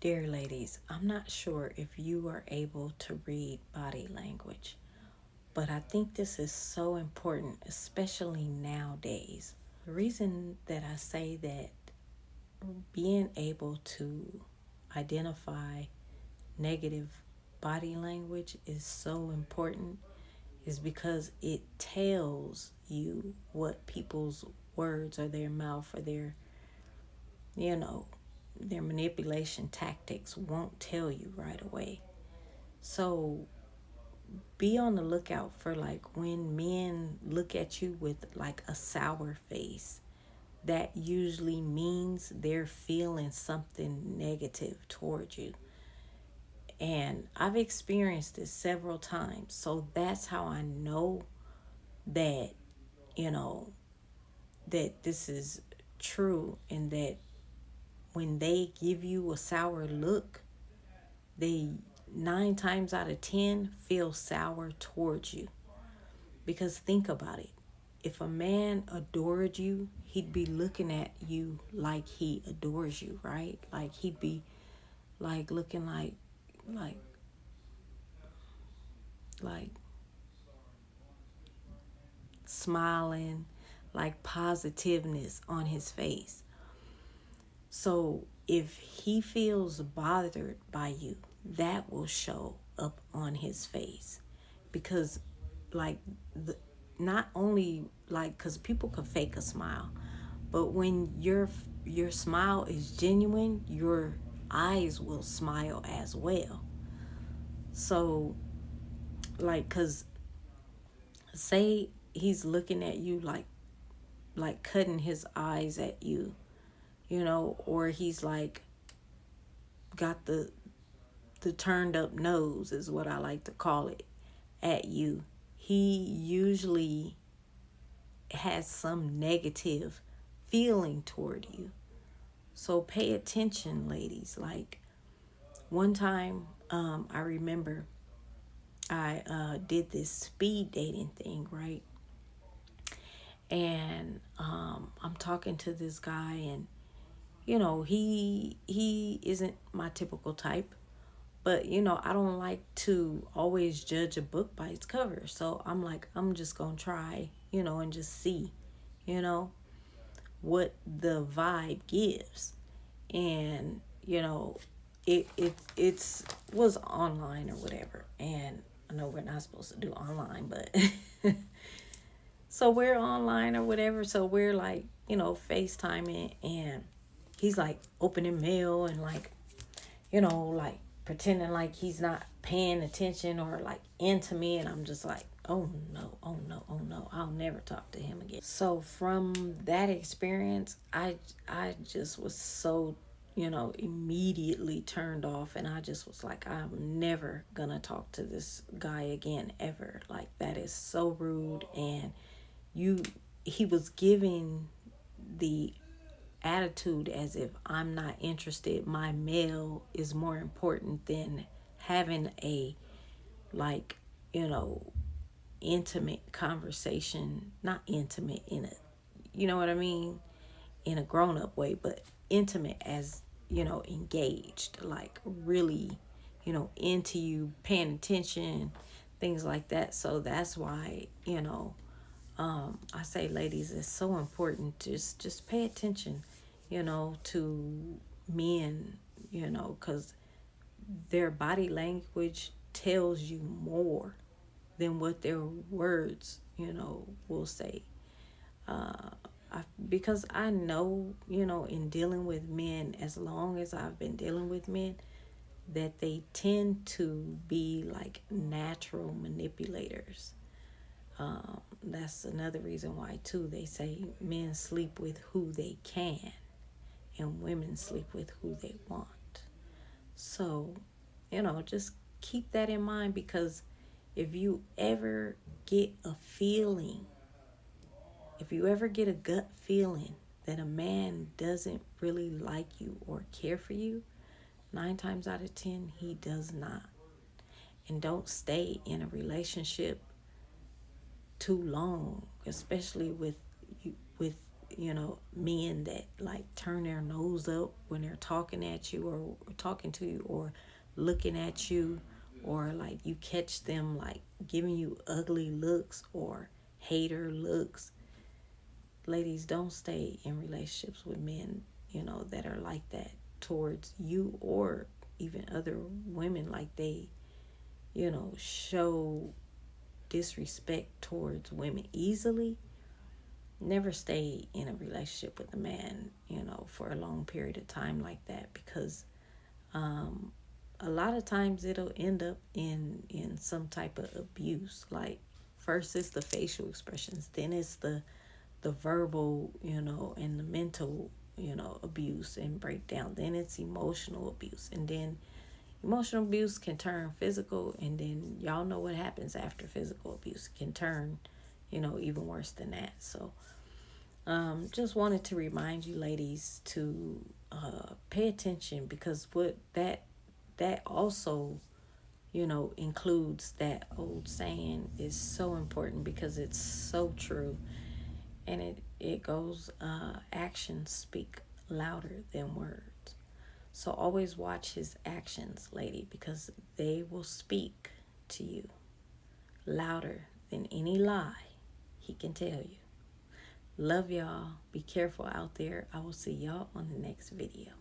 Dear ladies, I'm not sure if you are able to read body language, but I think this is so important, especially nowadays. The reason that I say that being able to identify negative body language is so important is because it tells you what people's words or their mouth or you know, their manipulation tactics won't tell you right away. So be on the lookout for like when men look at you with like a sour face. That usually means they're feeling something negative towards you. And I've experienced this several times. So that's how I know that, you know, that this is true and that when they give you a sour look, they 9 times out of 10 feel sour towards you. Because think about it. If a man adored you, he'd be looking at you like he adores you, right? Like he'd be like looking like like smiling, like positiveness on his face. So if he feels bothered by you, that will show up on his face. Because like the not only like because people can fake a smile, but when your smile is genuine, your eyes will smile as well. So like because say he's looking at you like cutting his eyes at you, or he's like got the turned up nose is what I like to call it at you. He usually has some negative feeling toward you. So pay attention, ladies. Like one time, I remember I did this speed dating thing, right? And I'm talking to this guy, and he isn't my typical type, but I don't like to always judge a book by its cover. So I'm like, I'm just gonna try, and just see, you know, what the vibe gives. And it's was online or whatever, and I know we're not supposed to do online, but so we're online or whatever, so we're like FaceTiming, and he's like opening mail and like like pretending like he's not paying attention or like into me, and I'm just like, oh no, oh no, oh no, I'll never talk to him again. So from that experience, I just was so immediately turned off, and I just was like, I'm never gonna talk to this guy again ever. Like that is so rude. And you he was giving the attitude as if I'm not interested. My male is more important than having a like, intimate conversation. Not intimate in a, you know what I mean, in a grown up way, but intimate as, engaged, like really, into you, paying attention, things like that. So that's why, I say, ladies, it's so important. Just pay attention, to men, because their body language tells you more than what their words, will say. Uh, because I know, in dealing with men, as long as I've been dealing with men, that they tend to be like natural manipulators. That's another reason why too they say men sleep with who they can and women sleep with who they want. So, just keep that in mind, because if you ever get a feeling, if you ever get a gut feeling that a man doesn't really like you or care for you, 9 times out of 10 he does not. And don't stay in a relationship too long, especially with men that like turn their nose up when they're talking at you or talking to you or looking at you, or like you catch them like giving you ugly looks or hater looks. Ladies, don't stay in relationships with men, that are like that towards you, or even other women, like they, show disrespect towards women easily. Never stay in a relationship with a man, for a long period of time like that, because a lot of times it'll end up in some type of abuse. Like, first it's the facial expressions, then it's the verbal, and the mental, abuse and breakdown. Then it's emotional abuse, and then emotional abuse can turn physical, and then y'all know what happens after physical abuse. It can turn, even worse than that. So just wanted to remind you ladies to pay attention, because what that also, includes that old saying is so important, because it's so true. And it goes, actions speak louder than words. So always watch his actions, lady, because they will speak to you louder than any lie he can tell you. Love y'all. Be careful out there. I will see y'all on the next video.